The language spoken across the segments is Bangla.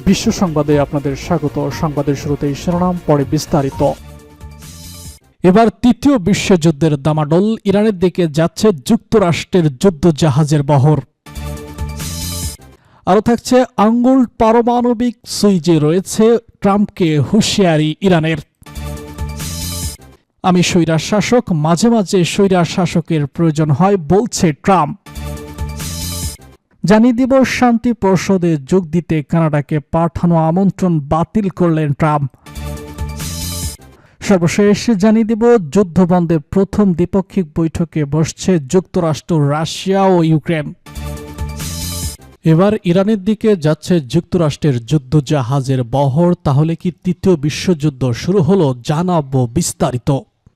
বিশ্ব সংবাদে আপনাদের স্বাগত। সংবাদের শুরুতেই শিরোনাম, পরে বিস্তারিত। এবার তৃতীয় বিশ্বযুদ্ধের দামাডোল, ইরানের দিকে যাচ্ছে যুক্তরাষ্ট্রের যুদ্ধ জাহাজের বহর। আরও থাকছে, আঙ্গুল পারমাণবিক সুইচে রয়েছে, ট্রাম্পকে হুঁশিয়ারি ইরানের। আমি স্বৈরার শাসক, মাঝে মাঝে স্বৈরার শাসকের প্রয়োজন হয় বলছে ট্রাম্প। জানিয়ে দিব, শান্তি পরিষদে যোগ দিতে কানাডাকে পাঠানো আমন্ত্রণ বাতিল করলেন ট্রাম্প। সর্বশেষ জানিয়ে দিব, যুদ্ধবন্ধে প্রথম দ্বিপাক্ষিক বৈঠকে বসছে যুক্তরাষ্ট্র, রাশিয়া ও ইউক্রেন। এবার ইরানের দিকে যাচ্ছে যুক্তরাষ্ট্রের যুদ্ধজাহাজের বহর। তাহলে কি তৃতীয় বিশ্বযুদ্ধ শুরু হলো? জানাবো বিস্তারিত।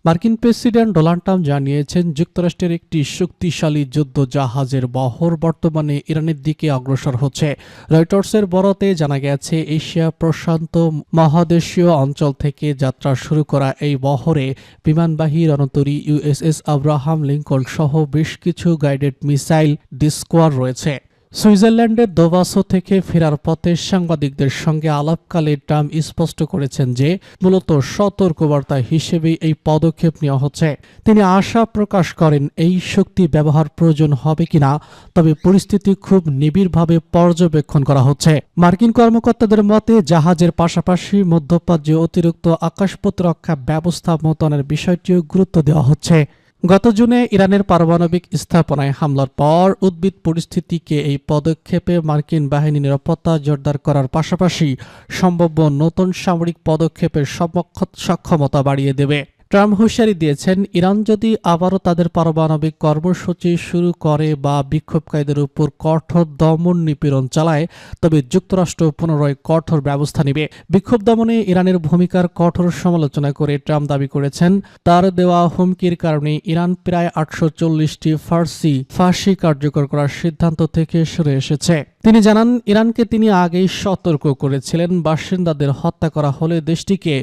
মার্কিন প্রেসিডেন্ট ডোনাল্ড ট্রাম্প জানিয়েছেন, যুক্তরাষ্ট্রের একটি শক্তিশালী যুদ্ধজাহাজের বহর বর্তমানে ইরানের দিকে অগ্রসর হচ্ছে। রয়টার্সের বরাতে জানা গেছে, এশিয়া প্রশান্ত মহাদেশীয় অঞ্চল থেকে যাত্রা শুরু করা এই বহরে বিমানবাহী রণতরী ইউএসএস আব্রাহাম লিঙ্কন সহ বেশ কিছু গাইডেড মিসাইল ডিস্কোয়ার রয়েছে। সুইজারল্যান্ডের দোভাসো থেকে ফেরার পথে সাংবাদিকদের সঙ্গে আলাপকালে ট্রাম্প স্পষ্ট করেছেন যে মূলত সতর্কবার্তা হিসেবেই এই পদক্ষেপ নেওয়া হচ্ছে। তিনি আশা প্রকাশ করেন, এই শক্তি ব্যবহার প্রয়োজন হবে কিনা, তবে পরিস্থিতি খুব নিবিড়ভাবে পর্যবেক্ষণ করা হচ্ছে। মার্কিন কর্মকর্তাদের মতে, জাহাজের পাশাপাশি মধ্যপ্রাচ্যে অতিরিক্ত আকাশ প্রতিরক্ষা ব্যবস্থা মোতায়েনের বিষয়টিও গুরুত্ব দেওয়া হচ্ছে। গত জুনে ইরানের পারমাণবিক স্থাপনায় হামলার পর উদ্ভিদ পরিস্থিতিকে এই পদক্ষেপে মার্কিন বাহিনী নিরাপত্তা জোরদার করার পাশাপাশি সম্ভাব্য নতুন সামরিক পদক্ষেপের সক্ষমতা বাড়িয়ে দেবে। ট্রাম্প হুঁশিয়ারি দিয়েছেন, ইরান যদি আবারও তাদের পারমাণবিক কর্মসূচি শুরু করে বা বিক্ষোভকারীদের উপর কঠোর দমন নিপীড়ন চালায়, তবে যুক্তরাষ্ট্র পুনরায় কঠোর ব্যবস্থা নেবে। বিক্ষোভ দমনে ইরানের ভূমিকার কঠোর সমালোচনা করে ট্রাম্প দাবি করেছেন, তার দেওয়া হুমকির কারণে ইরান প্রায় 840টি ফাঁসি কার্যকর করার সিদ্ধান্ত থেকে সরে এসেছে। তিনি জানান, ইরানকে তিনি আগেই সতর্ক করেছিলেন, বাসিন্দাদের হত্যা করা হলে দেশটিকে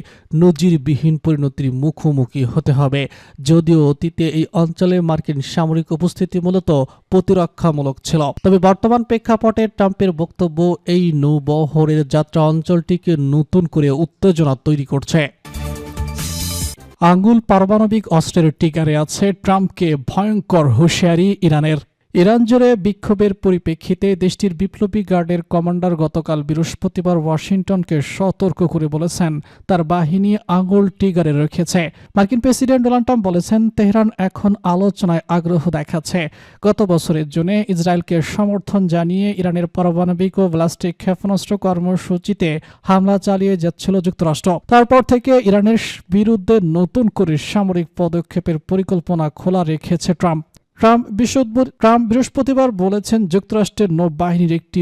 নজিরবিহীন পরিণতির মুখোমুখি হতে হবে। যদিও অতীতে এই অঞ্চলে মার্কিন সামরিক উপস্থিতি মূলত প্রতিরক্ষামূলক ছিল, তবে বর্তমান প্রেক্ষাপটে ট্রাম্পের বক্তব্য এই নৌবহরের যাত্রা অঞ্চলটিকে নতুন করে উত্তেজনা তৈরি করছে। আঙ্গুল পারমাণবিক অস্ত্রের টিকারে আছে, ট্রাম্পকে ভয়ঙ্কর হুঁশিয়ারি ইরানের। ইরান জুড়ে বিক্ষোভের পরিপ্রেক্ষিতে দেশটির বিপ্লবী গার্ডের কমান্ডার গতকাল বৃহস্পতিবার ওয়াশিংটনকে সতর্ক করে বলেছেন, তার বাহিনী আঙুল টিগারে রেখেছে। মার্কিন প্রেসিডেন্ট ডোনাল্ড ট্রাম্প বলেছেন, তেহরান এখন আলোচনায় আগ্রহ দেখাচ্ছে। গত বছরের জুনে ইসরায়েলকে সমর্থন জানিয়ে ইরানের পারমাণবিক ও ব্যালিস্টিক ক্ষেপণাস্ত্র কর্মসূচিতে হামলা চালিয়ে যাচ্ছিল যুক্তরাষ্ট্র। তারপর থেকে ইরানের বিরুদ্ধে নতুন করে সামরিক পদক্ষেপের পরিকল্পনা খোলা রেখেছে ট্রাম্প। ট্রাম্প বৃহস্পতিবার বলেছেন, যুক্তরাষ্ট্রের নৌবাহিনীর একটি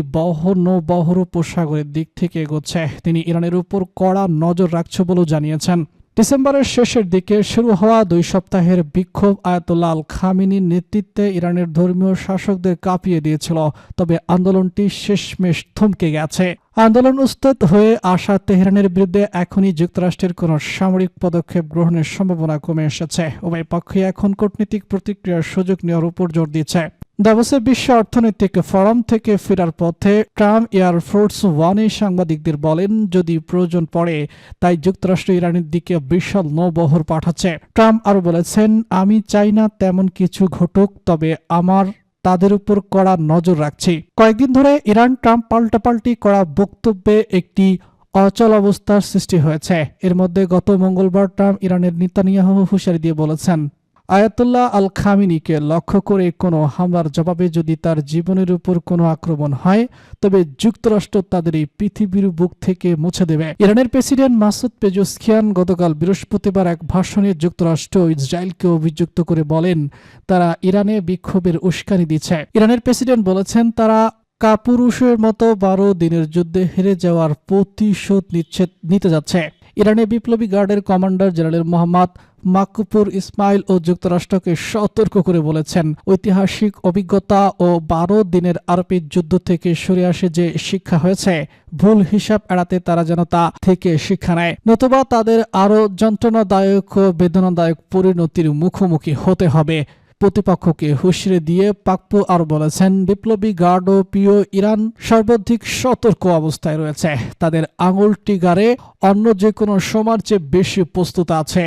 নৌবহর উপসাগরের দিক থেকে এগোচ্ছে। তিনি ইরানের উপর কড়া নজর রাখছে বলেও জানিয়েছেন। ডিসেম্বরের শেষের দিকে শুরু হওয়া 2 সপ্তাহের বিক্ষোভ আয়াতুল্লাহ আল খামেনির নেতৃত্বে ইরানের ধর্মীয় শাসকদের কাঁপিয়ে দিয়েছিল, তবে আন্দোলনটি শেষমেশ থমকে গেছে। আন্দোলন উস্তাদ হয়ে আসা তেহরানের বিরুদ্ধে এখনই যুক্তরাষ্ট্রের কোনো সামরিক পদক্ষেপ গ্রহণের সম্ভাবনা কমে এসেছে। উভয় পক্ষই এখন কূটনৈতিক প্রতিক্রিয়ার সুযোগ নেওয়ার উপর জোর দিচ্ছে। দাভোসে বিশ্ব অর্থনৈতিক ফোরাম থেকে ফেরার পথে ট্রাম্প এয়ারফোর্স ওয়ানে সাংবাদিকদের বলেন, যদি প্রয়োজন পড়ে তাই যুক্তরাষ্ট্র ইরানের দিকে বিশাল নৌবহর পাঠাচ্ছে। ট্রাম্প আরও বলেছেন, আমি চাই না তেমন কিছু ঘটুক, তবে আমার তাদের উপর কড়া নজর রাখছি। কয়েকদিন ধরে ইরান ট্রাম্প পাল্টাপাল্টি করা বক্তব্যে একটি অচল অবস্থার সৃষ্টি হয়েছে। এর মধ্যে গত মঙ্গলবার ট্রাম্প ইরানের নেতানিয়াহু হুঁশিয়ারি দিয়ে বলেছেন, আয়াতুল্লাহ আল খামেনিকে লক্ষ্য করে কোনো হামলার জবাবে যদি তার জীবনের উপর কোনো আক্রমণ হয়, তবে যুক্তরাষ্ট্র তাদের এই পৃথিবীর বুক থেকে মুছে দেবে। ইরানের প্রেসিডেন্ট মাসুদ পেজেশকিয়ান গতকাল বৃহস্পতিবার এক ভাষণে যুক্তরাষ্ট্র ইসরায়েলকে অভিযুক্ত করে বলেন, তারা ইরানে বিক্ষোভের উস্কানি দিচ্ছে। ইরানের প্রেসিডেন্ট বলেছেন, তারা কাপুরুষের মতো 12 দিনের যুদ্ধে হেরে যাওয়ার প্রতিশোধ নিতে যাচ্ছে। ইরানের বিপ্লবী গার্ডের কমান্ডার জেনারেল মোহাম্মদ মাকপুর ইসমাইল ও যুক্তরাষ্ট্রকে সতর্ক করে বলেছেন, ঐতিহাসিক অভিজ্ঞতা ও 12 দিনের আরবের যুদ্ধ থেকে সরে আসে যে শিক্ষা হয়েছে, ভুল হিসাব এড়াতে তারা যেন তা থেকে শিক্ষা নেয়, নতুবা তাদের আরও যন্ত্রণাদায়ক ও বেদনাদায়ক পরিণতির মুখোমুখি হতে হবে। প্রতিপক্ষকে হুঁশিয়ারি দিয়ে পাকপো আরও বলেছেন, বিপ্লবী গার্ড ও প্রিয় ইরান সর্বাধিক সতর্ক অবস্থায় রয়েছে। তাদের আঙুল টিগারে অন্য যে কোনো সময়ের চেয়ে বেশি প্রস্তুত আছে।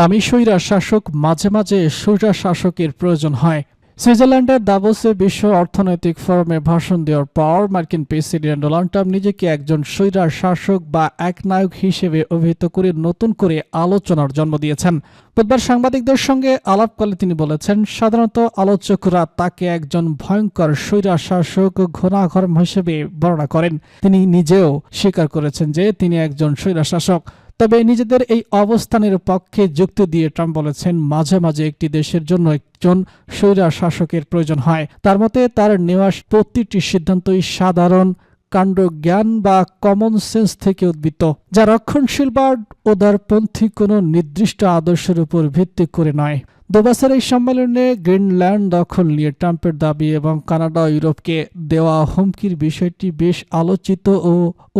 আমি স্বৈরা শাসক, মাঝে মাঝে স্বৈরা শাসকের প্রয়োজন হয়। সুইজারল্যান্ডের দাভোসে বিশ্ব অর্থনৈতিক ফোরামে ভাষণ দেওয়ার পর মার্কিন প্রেসিডেন্ট ডোনাল্ড ট্রাম্প নিজেকে একজন স্বৈরা শাসক বা একনায়ক হিসেবে অভিহিত করে নতুন করে আলোচনার জন্ম দিয়েছেন। বুধবার সাংবাদিকদের সঙ্গে আলাপকালে তিনি বলেছেন, সাধারণত আলোচকরা তাকে একজন ভয়ঙ্কর স্বৈরা শাসক ঘোড়াঘর্ম হিসেবে বর্ণনা করেন। তিনি নিজেও স্বীকার করেছেন যে তিনি একজন স্বৈরা শাসক। তবে নিজেদের এই অবস্থানের পক্ষে যুক্তি দিয়ে ট্রাম্প বলেছেন, মাঝে মাঝে একটি দেশের জন্য একজন স্বৈরা শাসকের প্রয়োজন হয়। তার মতে তার নেওয়া প্রতিটি সিদ্ধান্তই সাধারণ কাণ্ডজ্ঞান বা কমন সেন্স থেকে উদ্ভূত, যা রক্ষণশীল বা উদারপন্থী কোনো নির্দিষ্ট আদর্শের উপর ভিত্তি করে নয়। 2 বছর এই সম্মেলনে গ্রিনল্যান্ড দখল নিয়ে ট্রাম্পের দাবি এবং কানাডা ও ইউরোপকে দেওয়া হুমকির বিষয়টি বেশ আলোচিত ও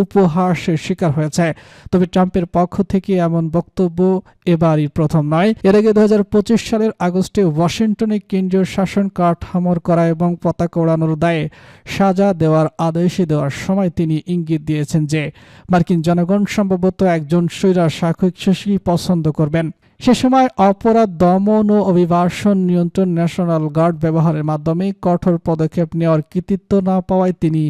উপহাসের শিকার হয়েছে। তবে ট্রাম্পের পক্ষ থেকে এমন বক্তব্য এবারই প্রথম নয়। এর আগে 2025 সালের আগস্টে ওয়াশিংটনে কেন্দ্রীয় শাসন কাঠামোর করা এবং পতাকা ওড়ানোর দায়ে সাজা দেওয়ার আদেশ দেওয়ার সময় তিনি ইঙ্গিত দিয়েছেন যে মার্কিন জনগণ সম্ভবত একজন স্বৈরা শাসকই পছন্দ করবেন। সে সময় অপরাধ দমন ও অভিবাসন নিয়ন্ত্রণ ন্যাশনাল গার্ড ব্যবহারের মাধ্যমে কঠোর পদক্ষেপ নেওয়ার কৃতিত্ব না পাওয়ায় তিনি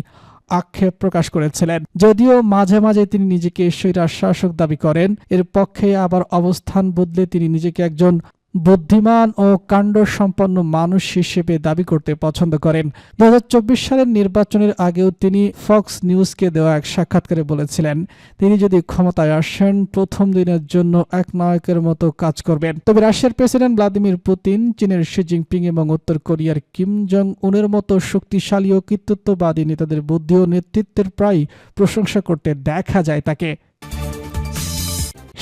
আক্ষেপ প্রকাশ করেছিলেন। যদিও মাঝে মাঝে তিনি নিজেকে স্বৈরা শাসক দাবি করেন, এর পক্ষে আবার অবস্থান বদলে তিনি নিজেকে একজন বুদ্ধিমান ও কাণ্ডসম্পন্ন মানুষ হিসেবে দাবি করতে পছন্দ করেন। 2024 সালের নির্বাচনের আগেও তিনি ফক্স নিউজকে দেওয়া এক সাক্ষাৎকারে বলেছিলেন, তিনি যদি ক্ষমতায় আসেন প্রথম দিনের জন্য এক নায়কের মতো কাজ করবেন। তবে রাশিয়ার প্রেসিডেন্ট ভ্লাদিমির পুতিন, চীনের শি জিনপিং এবং উত্তর কোরিয়ার কিম জং উনের মতো শক্তিশালী ও কর্তৃত্ববাদী নেতাদের বুদ্ধি ও নেতৃত্বের প্রায় প্রশংসা করতে দেখা যায় তাকে।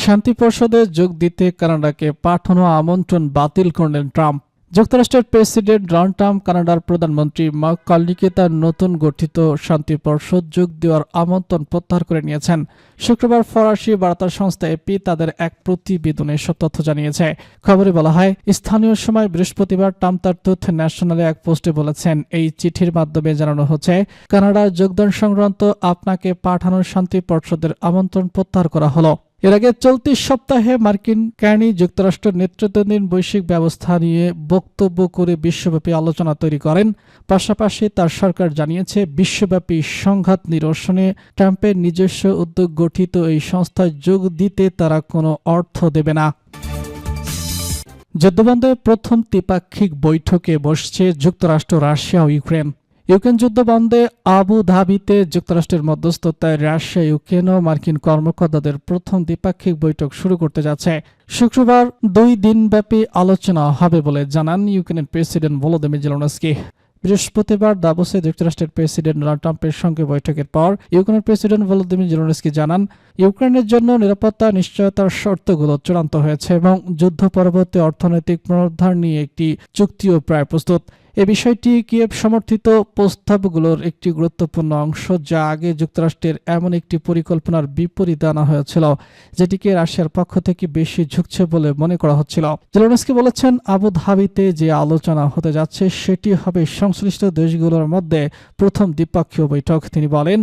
শান্তি পরিষদে যোগ দিতে কানাডাকে পাঠানো আমন্ত্রণ বাতিল করলেন ট্রাম্প। যুক্তরাষ্ট্রের প্রেসিডেন্ট ডোনাল্ড ট্রাম্প কানাডার প্রধানমন্ত্রী মার্ক কার্নিকে তার নতুন গঠিত শান্তি পরিষদ যোগ দেওয়ার আমন্ত্রণ প্রত্যাহার করে নিয়েছেন। শুক্রবার ফরাসি বার্তা সংস্থা এপি তাদের এক প্রতিবেদনে এসব তথ্য জানিয়েছে। খবরে বলা হয়, স্থানীয় সময় বৃহস্পতিবার ট্রাম্প তার তথ্য ন্যাশনালে এক পোস্টে বলেছেন, এই চিঠির মাধ্যমে জানানো হচ্ছে কানাডার যোগদান সংক্রান্ত আপনাকে পাঠানো শান্তি পরিষদের আমন্ত্রণ প্রত্যাহার করা হলো। এর আগে চলতি সপ্তাহে মার্কিন কার্নি যুক্তরাষ্ট্র নেতৃত্বাধীন বৈশ্বিক ব্যবস্থা নিয়ে বক্তব্য করে বিশ্বব্যাপী আলোচনা তৈরি করেন। পাশাপাশি তার সরকার জানিয়েছে, বিশ্বব্যাপী সংঘাত নিরসনে ট্রাম্পের নিজস্ব উদ্যোগ গঠিত এই সংস্থায় যোগ দিতে তারা কোনো অর্থ দেবে না। যুদ্ধবন্ধে প্রথম দ্বিপাক্ষিক বৈঠকে বসছে যুক্তরাষ্ট্র, রাশিয়া ও ইউক্রেন। ইউক্রেন যুদ্ধ বন্ধে আবু ধাবিতে যুক্তরাষ্ট্রের মধ্যস্থতায় রাশিয়া, ইউক্রেন ও মার্কিন কর্মকর্তাদের প্রথম দ্বিপাক্ষিক বৈঠক শুরু করতে যাচ্ছে। শুক্রবার 2 দিনব্যাপী আলোচনা হবে বলে জানান ইউক্রেনের প্রেসিডেন্ট ভলোদিমির জেলেনস্কি। বৃহস্পতিবার দাভোসে যুক্তরাষ্ট্রের প্রেসিডেন্ট ডোনাল্ড ট্রাম্পের সঙ্গে বৈঠকের পর ইউক্রেনের প্রেসিডেন্ট ভলোদিমির জেলেনস্কি জানান, ইউক্রেনের জন্য নিরাপত্তা নিশ্চয়তার শর্তগুলো চূড়ান্ত হয়েছে এবং যুদ্ধ পরবর্তী অর্থনৈতিক পুনরুদ্ধার নিয়ে একটি চুক্তিও প্রায় প্রস্তুত। এ বিষয়টি কিয়েভ সমর্থিত প্রস্তাবগুলোর একটি গুরুত্বপূর্ণ অংশ, যা আগে যুক্তরাষ্ট্রের এমন একটি পরিকল্পনার বিপরীতে আনা হয়েছিল যেটিকে রাশিয়ার পক্ষ থেকে বেশি ঝুঁকছে বলে মনে করা হচ্ছিল। জেলেনস্কি বলেছেন, আবু ধাবিতে যে আলোচনা হতে যাচ্ছে সেটি হবে সংশ্লিষ্ট দেশগুলোর মধ্যে প্রথম দ্বিপক্ষীয় বৈঠক। তিনি বলেন,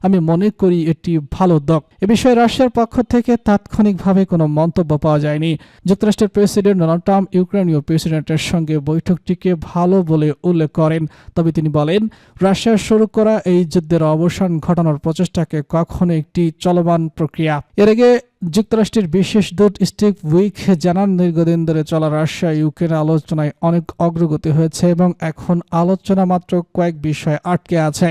আমি মনে করি এটি ভালো উদ্যোগ। এ বিষয়ে রাশিয়ার পক্ষ থেকে তাৎক্ষণিকভাবে কোনো মন্তব্য পাওয়া যায়নি। যুক্তরাষ্ট্রের প্রেসিডেন্ট ডোনাল্ড ট্রাম্প ইউক্রেনীয় প্রেসিডেন্টের সঙ্গে বৈঠকটিকে ভালো বলে উল্লেখ করেন। তবে তিনি বলেন, রাশিয়ার শুরু করা এই যুদ্ধের অবসান ঘটানোর প্রচেষ্টাকে কখনো একটি চলমান প্রক্রিয়া। এর আগে যুক্তরাষ্ট্রের বিশেষ দূত স্টিভ উইক জানান, দীর্ঘদিন ধরে চলা রাশিয়া ইউক্রেন আলোচনায় অনেক অগ্রগতি হয়েছে এবং এখন আলোচনা মাত্র কয়েক বিষয়ে আটকে আছে।